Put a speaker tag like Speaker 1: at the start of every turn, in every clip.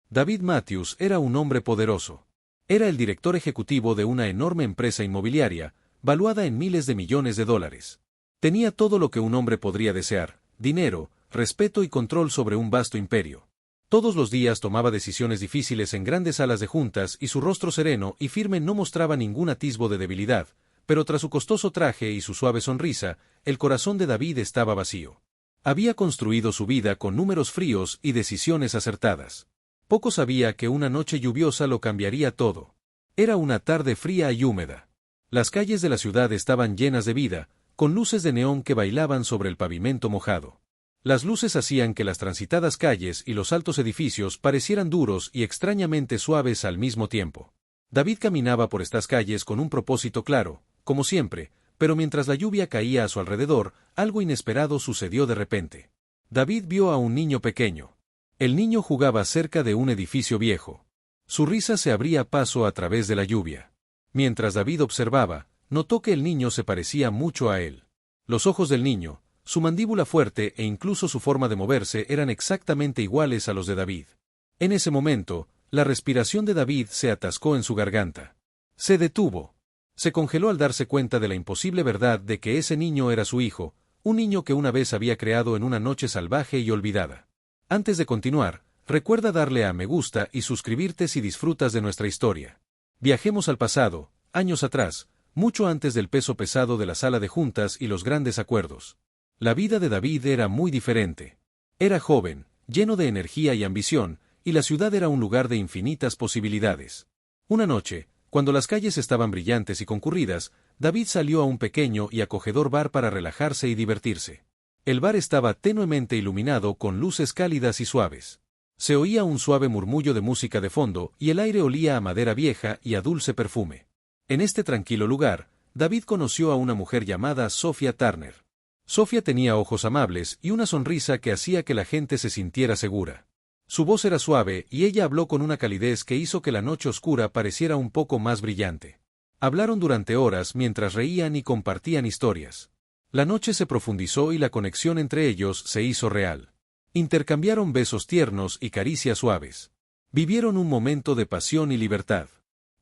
Speaker 1: David Matthews era un hombre poderoso. Era el director ejecutivo de una enorme empresa inmobiliaria, valuada en miles de millones de dólares. Tenía todo lo que un hombre podría desear: dinero, respeto y control sobre un vasto imperio. Todos los días tomaba decisiones difíciles en grandes salas de juntas y su rostro sereno y firme no mostraba ningún atisbo de debilidad, pero tras su costoso traje y su suave sonrisa, el corazón de David estaba vacío. Había construido su vida con números fríos y decisiones acertadas. Poco sabía que una noche lluviosa lo cambiaría todo. Era una tarde fría y húmeda. Las calles de la ciudad estaban llenas de vida, con luces de neón que bailaban sobre el pavimento mojado. Las luces hacían que las transitadas calles y los altos edificios parecieran duros y extrañamente suaves al mismo tiempo. David caminaba por estas calles con un propósito claro, como siempre, pero mientras la lluvia caía a su alrededor, algo inesperado sucedió de repente. David vio a un niño pequeño. El niño jugaba cerca de un edificio viejo. Su risa se abría paso a través de la lluvia. Mientras David observaba, notó que el niño se parecía mucho a él. Los ojos del niño, su mandíbula fuerte e incluso su forma de moverse eran exactamente iguales a los de David. En ese momento, la respiración de David se atascó en su garganta. Se detuvo. Se congeló al darse cuenta de la imposible verdad de que ese niño era su hijo, un niño que una vez había creado en una noche salvaje y olvidada. Antes de continuar, recuerda darle a me gusta y suscribirte si disfrutas de nuestra historia. Viajemos al pasado, años atrás, mucho antes del peso pesado de la sala de juntas y los grandes acuerdos. La vida de David era muy diferente. Era joven, lleno de energía y ambición, y la ciudad era un lugar de infinitas posibilidades. Una noche, cuando las calles estaban brillantes y concurridas, David salió a un pequeño y acogedor bar para relajarse y divertirse. El bar estaba tenuemente iluminado con luces cálidas y suaves. Se oía un suave murmullo de música de fondo y el aire olía a madera vieja y a dulce perfume. En este tranquilo lugar, David conoció a una mujer llamada Sophia Turner. Sophia tenía ojos amables y una sonrisa que hacía que la gente se sintiera segura. Su voz era suave y ella habló con una calidez que hizo que la noche oscura pareciera un poco más brillante. Hablaron durante horas mientras reían y compartían historias. La noche se profundizó y la conexión entre ellos se hizo real. Intercambiaron besos tiernos y caricias suaves. Vivieron un momento de pasión y libertad.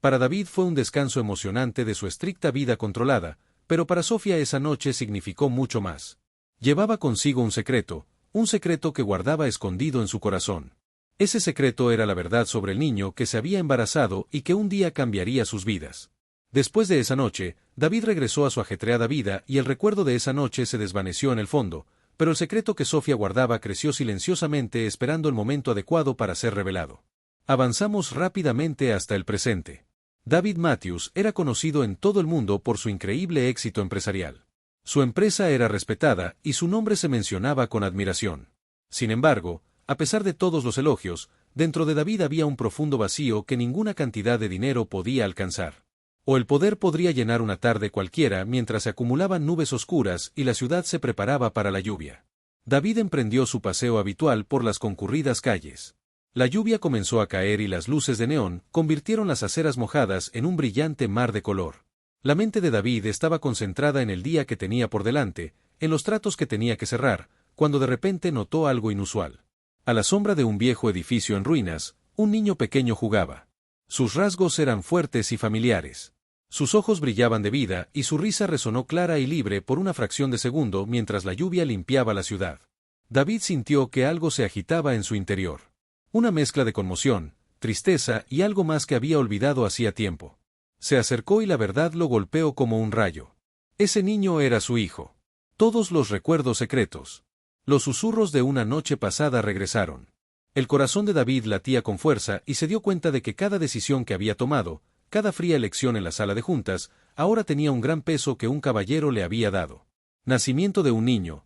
Speaker 1: Para David fue un descanso emocionante de su estricta vida controlada, pero para Sophia esa noche significó mucho más. Llevaba consigo un secreto que guardaba escondido en su corazón. Ese secreto era la verdad sobre el niño que se había embarazado y que un día cambiaría sus vidas. Después de esa noche, David regresó a su ajetreada vida y el recuerdo de esa noche se desvaneció en el fondo, pero el secreto que Sophia guardaba creció silenciosamente esperando el momento adecuado para ser revelado. Avanzamos rápidamente hasta el presente. David Matthews era conocido en todo el mundo por su increíble éxito empresarial. Su empresa era respetada y su nombre se mencionaba con admiración. Sin embargo, a pesar de todos los elogios, dentro de David había un profundo vacío que ninguna cantidad de dinero podía alcanzar. O el poder podría llenar una tarde cualquiera mientras se acumulaban nubes oscuras y la ciudad se preparaba para la lluvia. David emprendió su paseo habitual por las concurridas calles. La lluvia comenzó a caer y las luces de neón convirtieron las aceras mojadas en un brillante mar de color. La mente de David estaba concentrada en el día que tenía por delante, en los tratos que tenía que cerrar, cuando de repente notó algo inusual. A la sombra de un viejo edificio en ruinas, un niño pequeño jugaba. Sus rasgos eran fuertes y familiares. Sus ojos brillaban de vida y su risa resonó clara y libre por una fracción de segundo mientras la lluvia limpiaba la ciudad. David sintió que algo se agitaba en su interior. Una mezcla de conmoción, tristeza y algo más que había olvidado hacía tiempo. Se acercó y la verdad lo golpeó como un rayo. Ese niño era su hijo. Todos los recuerdos secretos. Los susurros de una noche pasada regresaron. El corazón de David latía con fuerza y se dio cuenta de que cada decisión que había tomado, cada fría elección en la sala de juntas, ahora tenía un gran peso que un caballero le había dado. Nacimiento de un niño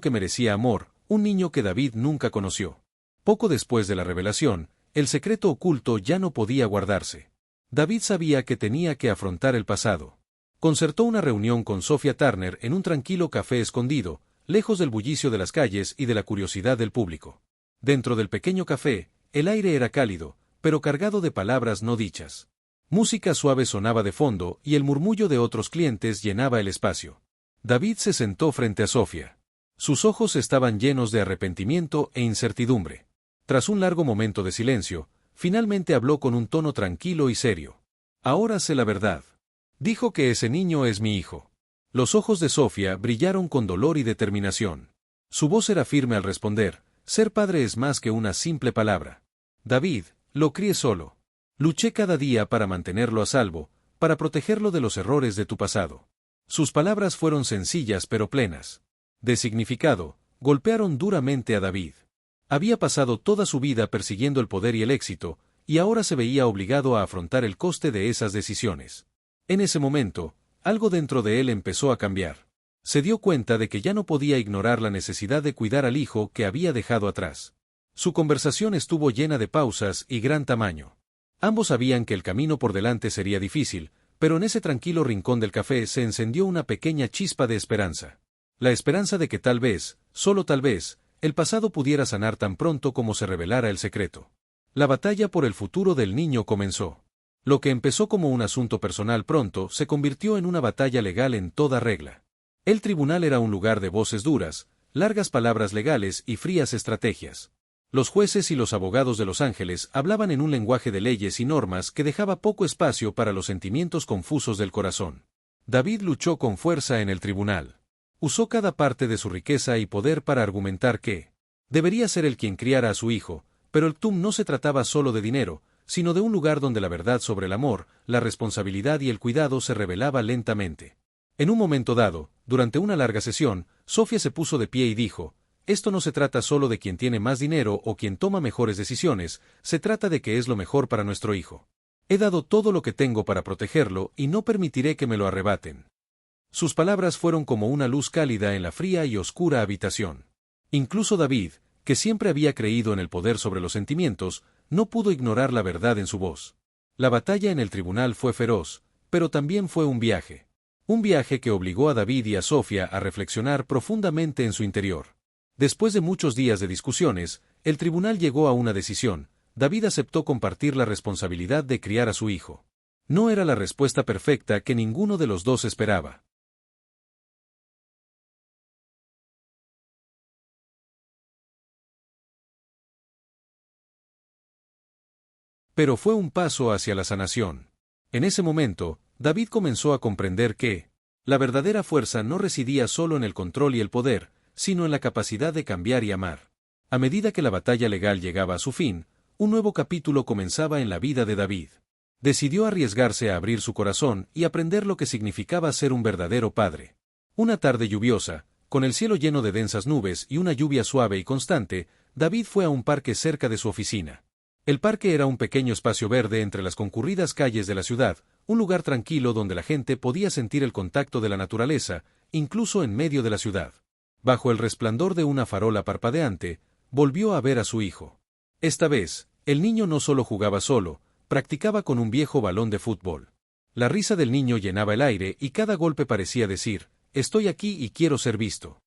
Speaker 1: que merecía amor, un niño que David nunca conoció. Poco después de la revelación, el secreto oculto ya no podía guardarse. David sabía que tenía que afrontar el pasado. Concertó una reunión con Sophia Turner en un tranquilo café escondido, lejos del bullicio de las calles y de la curiosidad del público. Dentro del pequeño café, el aire era cálido, pero cargado de palabras no dichas. Música suave sonaba de fondo y el murmullo de otros clientes llenaba el espacio. David se sentó frente a Sophia. Sus ojos estaban llenos de arrepentimiento e incertidumbre. Tras un largo momento de silencio, finalmente habló con un tono tranquilo y serio. Ahora sé la verdad. Dijo que ese niño es mi hijo. Los ojos de Sofía brillaron con dolor y determinación. Su voz era firme al responder, ser padre es más que una simple palabra. David, lo crié solo. Luché cada día para mantenerlo a salvo, para protegerlo de los errores de tu pasado. Sus palabras fueron sencillas pero plenas. De significado, golpearon duramente a David. Había pasado toda su vida persiguiendo el poder y el éxito, y ahora se veía obligado a afrontar el coste de esas decisiones. En ese momento, algo dentro de él empezó a cambiar. Se dio cuenta de que ya no podía ignorar la necesidad de cuidar al hijo que había dejado atrás. Su conversación estuvo llena de pausas y gran tamaño. Ambos sabían que el camino por delante sería difícil, pero en ese tranquilo rincón del café se encendió una pequeña chispa de esperanza. La esperanza de que tal vez, solo tal vez, el pasado pudiera sanar tan pronto como se revelara el secreto. La batalla por el futuro del niño comenzó. Lo que empezó como un asunto personal pronto se convirtió en una batalla legal en toda regla. El tribunal era un lugar de voces duras, largas palabras legales y frías estrategias. Los jueces y los abogados de Los Ángeles hablaban en un lenguaje de leyes y normas que dejaba poco espacio para los sentimientos confusos del corazón. David luchó con fuerza en el tribunal. Usó cada parte de su riqueza y poder para argumentar que debería ser él quien criara a su hijo, pero el TUM no se trataba solo de dinero, sino de un lugar donde la verdad sobre el amor, la responsabilidad y el cuidado se revelaba lentamente. En un momento dado, durante una larga sesión, Sofía se puso de pie y dijo, esto no se trata solo de quien tiene más dinero o quien toma mejores decisiones, se trata de que es lo mejor para nuestro hijo. He dado todo lo que tengo para protegerlo y no permitiré que me lo arrebaten. Sus palabras fueron como una luz cálida en la fría y oscura habitación. Incluso David, que siempre había creído en el poder sobre los sentimientos, no pudo ignorar la verdad en su voz. La batalla en el tribunal fue feroz, pero también fue un viaje. Un viaje que obligó a David y a Sofía a reflexionar profundamente en su interior. Después de muchos días de discusiones, el tribunal llegó a una decisión. David aceptó compartir la responsabilidad de criar a su hijo. No era la respuesta perfecta que ninguno de los dos esperaba. Pero fue un paso hacia la sanación. En ese momento, David comenzó a comprender que la verdadera fuerza no residía solo en el control y el poder, sino en la capacidad de cambiar y amar. A medida que la batalla legal llegaba a su fin, un nuevo capítulo comenzaba en la vida de David. Decidió arriesgarse a abrir su corazón y aprender lo que significaba ser un verdadero padre. Una tarde lluviosa, con el cielo lleno de densas nubes y una lluvia suave y constante, David fue a un parque cerca de su oficina. El parque era un pequeño espacio verde entre las concurridas calles de la ciudad, un lugar tranquilo donde la gente podía sentir el contacto de la naturaleza, incluso en medio de la ciudad. Bajo el resplandor de una farola parpadeante, volvió a ver a su hijo. Esta vez, el niño no solo jugaba solo, practicaba con un viejo balón de fútbol. La risa del niño llenaba el aire y cada golpe parecía decir, estoy aquí y quiero ser visto.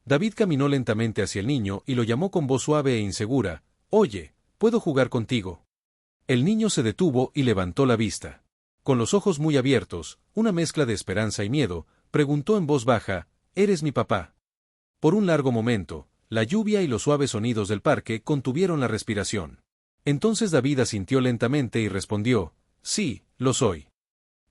Speaker 1: David caminó lentamente hacia el niño y lo llamó con voz suave e insegura, oye, ¿puedo jugar contigo? El niño se detuvo y levantó la vista. Con los ojos muy abiertos, una mezcla de esperanza y miedo, preguntó en voz baja, ¿eres mi papá? Por un largo momento, la lluvia y los suaves sonidos del parque contuvieron la respiración. Entonces David asintió lentamente y respondió, sí, lo soy.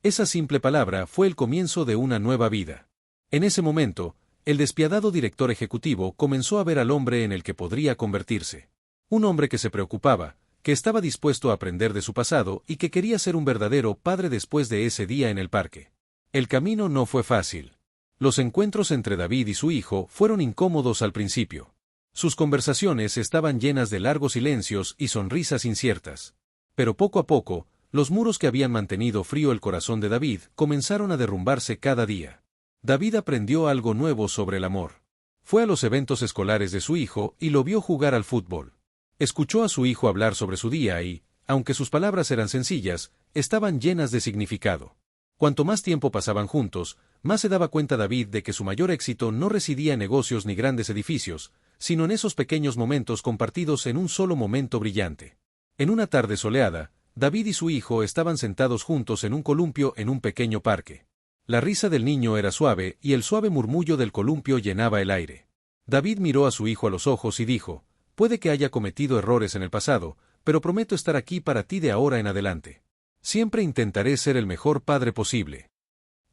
Speaker 1: Esa simple palabra fue el comienzo de una nueva vida. En ese momento, el despiadado director ejecutivo comenzó a ver al hombre en el que podría convertirse. Un hombre que se preocupaba, que estaba dispuesto a aprender de su pasado y que quería ser un verdadero padre después de ese día en el parque. El camino no fue fácil. Los encuentros entre David y su hijo fueron incómodos al principio. Sus conversaciones estaban llenas de largos silencios y sonrisas inciertas. Pero poco a poco, los muros que habían mantenido frío el corazón de David comenzaron a derrumbarse cada día. David aprendió algo nuevo sobre el amor. Fue a los eventos escolares de su hijo y lo vio jugar al fútbol. Escuchó a su hijo hablar sobre su día y, aunque sus palabras eran sencillas, estaban llenas de significado. Cuanto más tiempo pasaban juntos, más se daba cuenta David de que su mayor éxito no residía en negocios ni grandes edificios, sino en esos pequeños momentos compartidos en un solo momento brillante. En una tarde soleada, David y su hijo estaban sentados juntos en un columpio en un pequeño parque. La risa del niño era suave y el suave murmullo del columpio llenaba el aire. David miró a su hijo a los ojos y dijo, puede que haya cometido errores en el pasado, pero prometo estar aquí para ti de ahora en adelante. Siempre intentaré ser el mejor padre posible.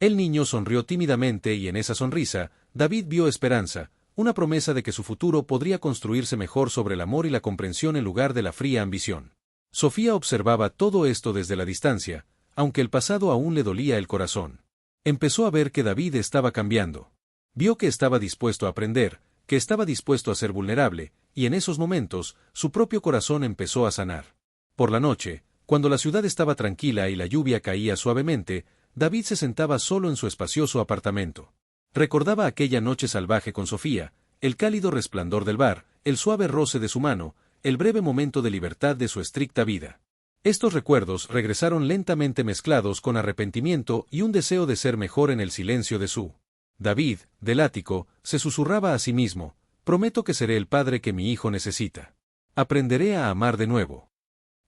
Speaker 1: El niño sonrió tímidamente y en esa sonrisa, David vio esperanza, una promesa de que su futuro podría construirse mejor sobre el amor y la comprensión en lugar de la fría ambición. Sofía observaba todo esto desde la distancia, aunque el pasado aún le dolía el corazón. Empezó a ver que David estaba cambiando. Vio que estaba dispuesto a aprender, que estaba dispuesto a ser vulnerable, y en esos momentos, su propio corazón empezó a sanar. Por la noche, cuando la ciudad estaba tranquila y la lluvia caía suavemente, David se sentaba solo en su espacioso apartamento. Recordaba aquella noche salvaje con Sofía, el cálido resplandor del bar, el suave roce de su mano, el breve momento de libertad de su estricta vida. Estos recuerdos regresaron lentamente mezclados con arrepentimiento y un deseo de ser mejor en el silencio de su. David, del ático, se susurraba a sí mismo: prometo que seré el padre que mi hijo necesita. Aprenderé a amar de nuevo.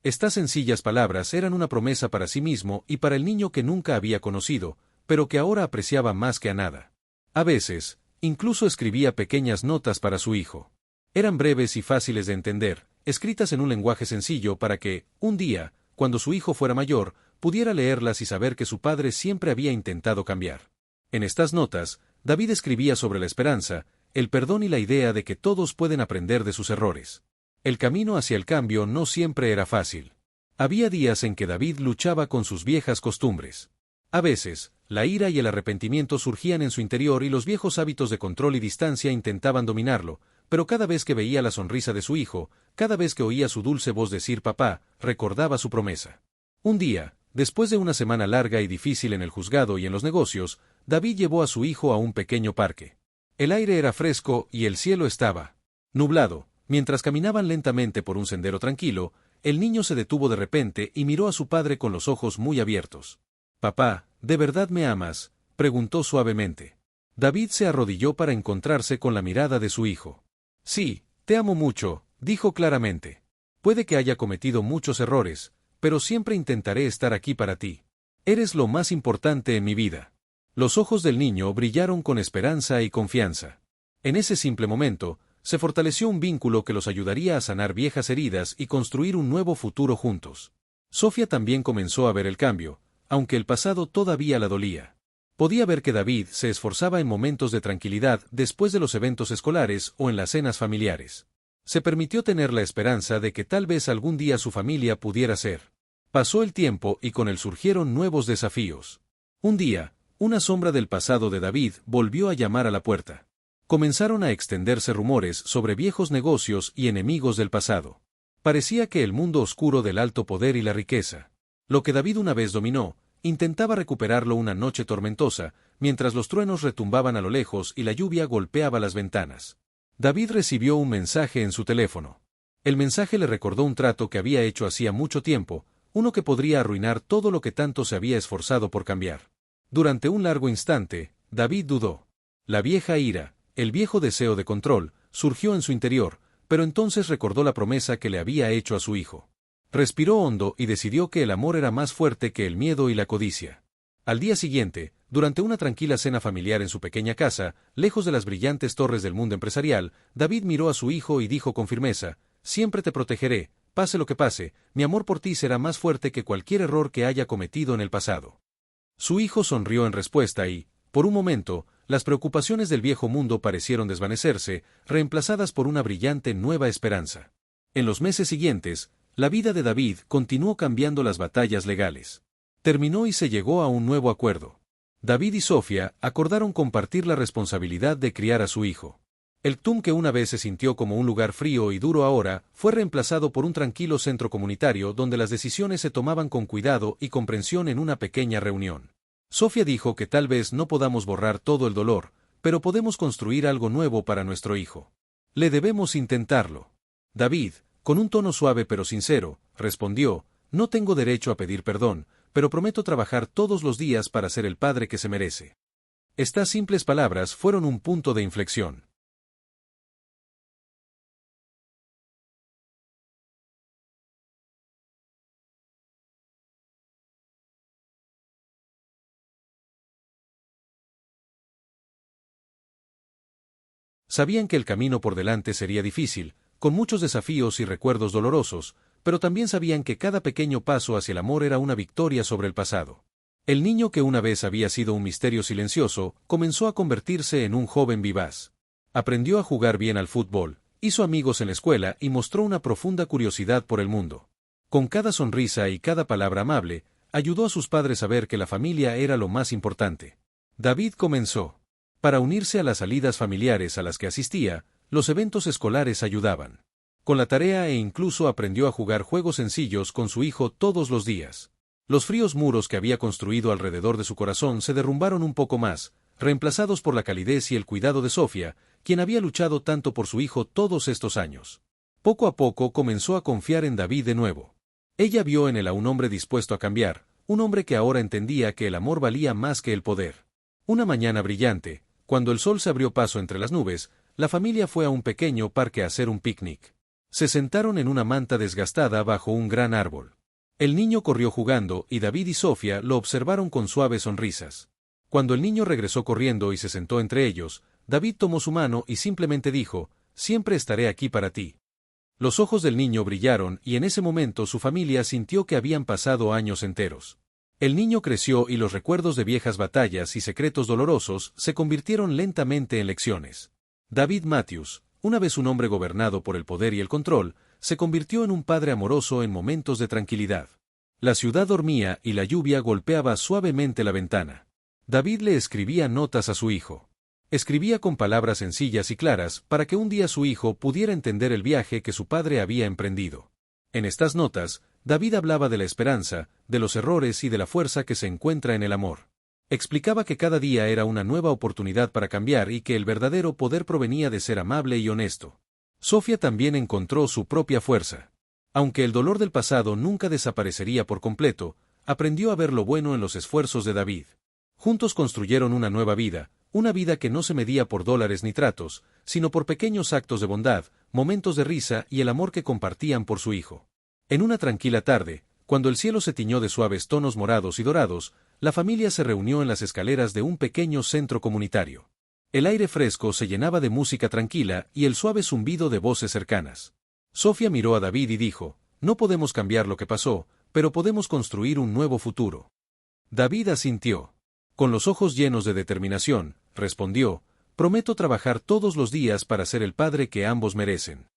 Speaker 1: Estas sencillas palabras eran una promesa para sí mismo y para el niño que nunca había conocido, pero que ahora apreciaba más que a nada. A veces, incluso escribía pequeñas notas para su hijo. Eran breves y fáciles de entender, escritas en un lenguaje sencillo para que, un día, cuando su hijo fuera mayor, pudiera leerlas y saber que su padre siempre había intentado cambiar. En estas notas, David escribía sobre la esperanza, el perdón y la idea de que todos pueden aprender de sus errores. El camino hacia el cambio no siempre era fácil. Había días en que David luchaba con sus viejas costumbres. A veces, la ira y el arrepentimiento surgían en su interior y los viejos hábitos de control y distancia intentaban dominarlo, pero cada vez que veía la sonrisa de su hijo, cada vez que oía su dulce voz decir papá, recordaba su promesa. Un día, después de una semana larga y difícil en el juzgado y en los negocios, David llevó a su hijo a un pequeño parque. El aire era fresco y el cielo estaba nublado. Mientras caminaban lentamente por un sendero tranquilo, el niño se detuvo de repente y miró a su padre con los ojos muy abiertos. «Papá, ¿de verdad me amas?», preguntó suavemente. David se arrodilló para encontrarse con la mirada de su hijo. «Sí, te amo mucho», dijo claramente. «Puede que haya cometido muchos errores, pero siempre intentaré estar aquí para ti. Eres lo más importante en mi vida». Los ojos del niño brillaron con esperanza y confianza. En ese simple momento, se fortaleció un vínculo que los ayudaría a sanar viejas heridas y construir un nuevo futuro juntos. Sofía también comenzó a ver el cambio, aunque el pasado todavía la dolía. Podía ver que David se esforzaba en momentos de tranquilidad después de los eventos escolares o en las cenas familiares. Se permitió tener la esperanza de que tal vez algún día su familia pudiera ser. Pasó el tiempo y con él surgieron nuevos desafíos. Un día, una sombra del pasado de David volvió a llamar a la puerta. Comenzaron a extenderse rumores sobre viejos negocios y enemigos del pasado. Parecía que el mundo oscuro del alto poder y la riqueza, lo que David una vez dominó, intentaba recuperarlo una noche tormentosa, mientras los truenos retumbaban a lo lejos y la lluvia golpeaba las ventanas. David recibió un mensaje en su teléfono. El mensaje le recordó un trato que había hecho hacía mucho tiempo, uno que podría arruinar todo lo que tanto se había esforzado por cambiar. Durante un largo instante, David dudó. La vieja ira, el viejo deseo de control, surgió en su interior, pero entonces recordó la promesa que le había hecho a su hijo. Respiró hondo y decidió que el amor era más fuerte que el miedo y la codicia. Al día siguiente, durante una tranquila cena familiar en su pequeña casa, lejos de las brillantes torres del mundo empresarial, David miró a su hijo y dijo con firmeza: «Siempre te protegeré, pase lo que pase, mi amor por ti será más fuerte que cualquier error que haya cometido en el pasado». Su hijo sonrió en respuesta y, por un momento, las preocupaciones del viejo mundo parecieron desvanecerse, reemplazadas por una brillante nueva esperanza. En los meses siguientes, la vida de David continuó cambiando las batallas legales. Terminó y se llegó a un nuevo acuerdo. David y Sofía acordaron compartir la responsabilidad de criar a su hijo. El TUM que una vez se sintió como un lugar frío y duro ahora, fue reemplazado por un tranquilo centro comunitario donde las decisiones se tomaban con cuidado y comprensión en una pequeña reunión. Sofía dijo que tal vez no podamos borrar todo el dolor, pero podemos construir algo nuevo para nuestro hijo. Le debemos intentarlo. David, con un tono suave pero sincero, respondió: «No tengo derecho a pedir perdón, pero prometo trabajar todos los días para ser el padre que se merece». Estas simples palabras fueron un punto de inflexión. Sabían que el camino por delante sería difícil, con muchos desafíos y recuerdos dolorosos, pero también sabían que cada pequeño paso hacia el amor era una victoria sobre el pasado. El niño que una vez había sido un misterio silencioso, comenzó a convertirse en un joven vivaz. Aprendió a jugar bien al fútbol, hizo amigos en la escuela y mostró una profunda curiosidad por el mundo. Con cada sonrisa y cada palabra amable, ayudó a sus padres a ver que la familia era lo más importante. David comenzó. Para unirse a las salidas familiares a las que asistía, los eventos escolares ayudaban. Con la tarea e incluso aprendió a jugar juegos sencillos con su hijo todos los días. Los fríos muros que había construido alrededor de su corazón se derrumbaron un poco más, reemplazados por la calidez y el cuidado de Sofía, quien había luchado tanto por su hijo todos estos años. Poco a poco comenzó a confiar en David de nuevo. Ella vio en él a un hombre dispuesto a cambiar, un hombre que ahora entendía que el amor valía más que el poder. Una mañana brillante, cuando el sol se abrió paso entre las nubes, la familia fue a un pequeño parque a hacer un picnic. Se sentaron en una manta desgastada bajo un gran árbol. El niño corrió jugando y David y Sofía lo observaron con suaves sonrisas. Cuando el niño regresó corriendo y se sentó entre ellos, David tomó su mano y simplemente dijo: «Siempre estaré aquí para ti». Los ojos del niño brillaron y en ese momento su familia sintió que habían pasado años enteros. El niño creció y los recuerdos de viejas batallas y secretos dolorosos se convirtieron lentamente en lecciones. David Matthews, una vez un hombre gobernado por el poder y el control, se convirtió en un padre amoroso en momentos de tranquilidad. La ciudad dormía y la lluvia golpeaba suavemente la ventana. David le escribía notas a su hijo. Escribía con palabras sencillas y claras para que un día su hijo pudiera entender el viaje que su padre había emprendido. En estas notas, David hablaba de la esperanza, de los errores y de la fuerza que se encuentra en el amor. Explicaba que cada día era una nueva oportunidad para cambiar y que el verdadero poder provenía de ser amable y honesto. Sofía también encontró su propia fuerza. Aunque el dolor del pasado nunca desaparecería por completo, aprendió a ver lo bueno en los esfuerzos de David. Juntos construyeron una nueva vida, una vida que no se medía por dólares ni tratos, sino por pequeños actos de bondad, momentos de risa y el amor que compartían por su hijo. En una tranquila tarde, cuando el cielo se tiñó de suaves tonos morados y dorados, la familia se reunió en las escaleras de un pequeño centro comunitario. El aire fresco se llenaba de música tranquila y el suave zumbido de voces cercanas. Sofía miró a David y dijo: «No podemos cambiar lo que pasó, pero podemos construir un nuevo futuro». David asintió. Con los ojos llenos de determinación, respondió: «Prometo trabajar todos los días para ser el padre que ambos merecen».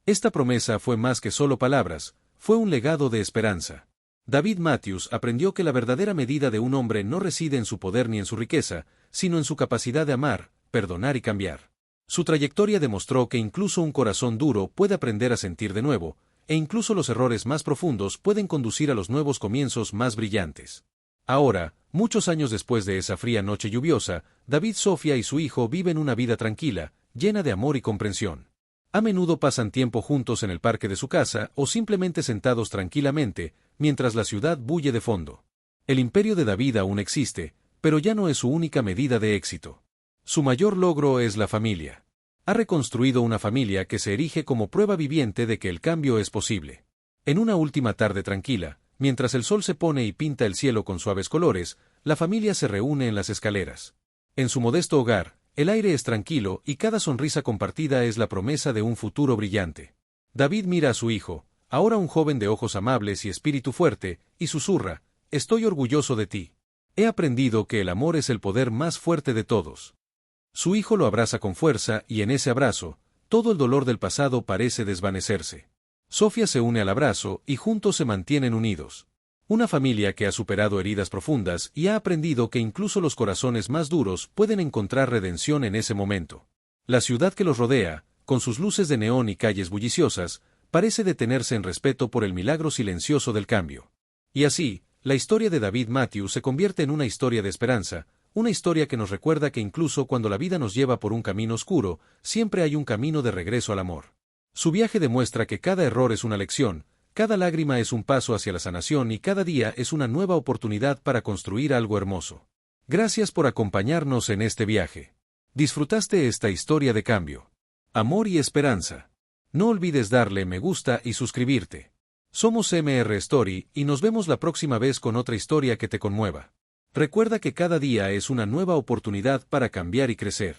Speaker 1: Esta promesa fue más que solo palabras, fue un legado de esperanza. David Matthews aprendió que la verdadera medida de un hombre no reside en su poder ni en su riqueza, sino en su capacidad de amar, perdonar y cambiar. Su trayectoria demostró que incluso un corazón duro puede aprender a sentir de nuevo, e incluso los errores más profundos pueden conducir a los nuevos comienzos más brillantes. Ahora, muchos años después de esa fría noche lluviosa, David, Sofía y su hijo viven una vida tranquila, llena de amor y comprensión. A menudo pasan tiempo juntos en el parque de su casa o simplemente sentados tranquilamente, mientras la ciudad bulle de fondo. El imperio de David aún existe, pero ya no es su única medida de éxito. Su mayor logro es la familia. Ha reconstruido una familia que se erige como prueba viviente de que el cambio es posible. En una última tarde tranquila, mientras el sol se pone y pinta el cielo con suaves colores, la familia se reúne en las escaleras. En su modesto hogar, el aire es tranquilo y cada sonrisa compartida es la promesa de un futuro brillante. David mira a su hijo, ahora un joven de ojos amables y espíritu fuerte, y susurra: «Estoy orgulloso de ti. He aprendido que el amor es el poder más fuerte de todos». Su hijo lo abraza con fuerza y en ese abrazo, todo el dolor del pasado parece desvanecerse. Sofía se une al abrazo y juntos se mantienen unidos. Una familia que ha superado heridas profundas y ha aprendido que incluso los corazones más duros pueden encontrar redención en ese momento. La ciudad que los rodea, con sus luces de neón y calles bulliciosas, parece detenerse en respeto por el milagro silencioso del cambio. Y así, la historia de David Matthews se convierte en una historia de esperanza, una historia que nos recuerda que incluso cuando la vida nos lleva por un camino oscuro, siempre hay un camino de regreso al amor. Su viaje demuestra que cada error es una lección, cada lágrima es un paso hacia la sanación y cada día es una nueva oportunidad para construir algo hermoso. Gracias por acompañarnos en este viaje. ¿Disfrutaste esta historia de cambio, amor y esperanza? No olvides darle me gusta y suscribirte. Somos MR Story y nos vemos la próxima vez con otra historia que te conmueva. Recuerda que cada día es una nueva oportunidad para cambiar y crecer.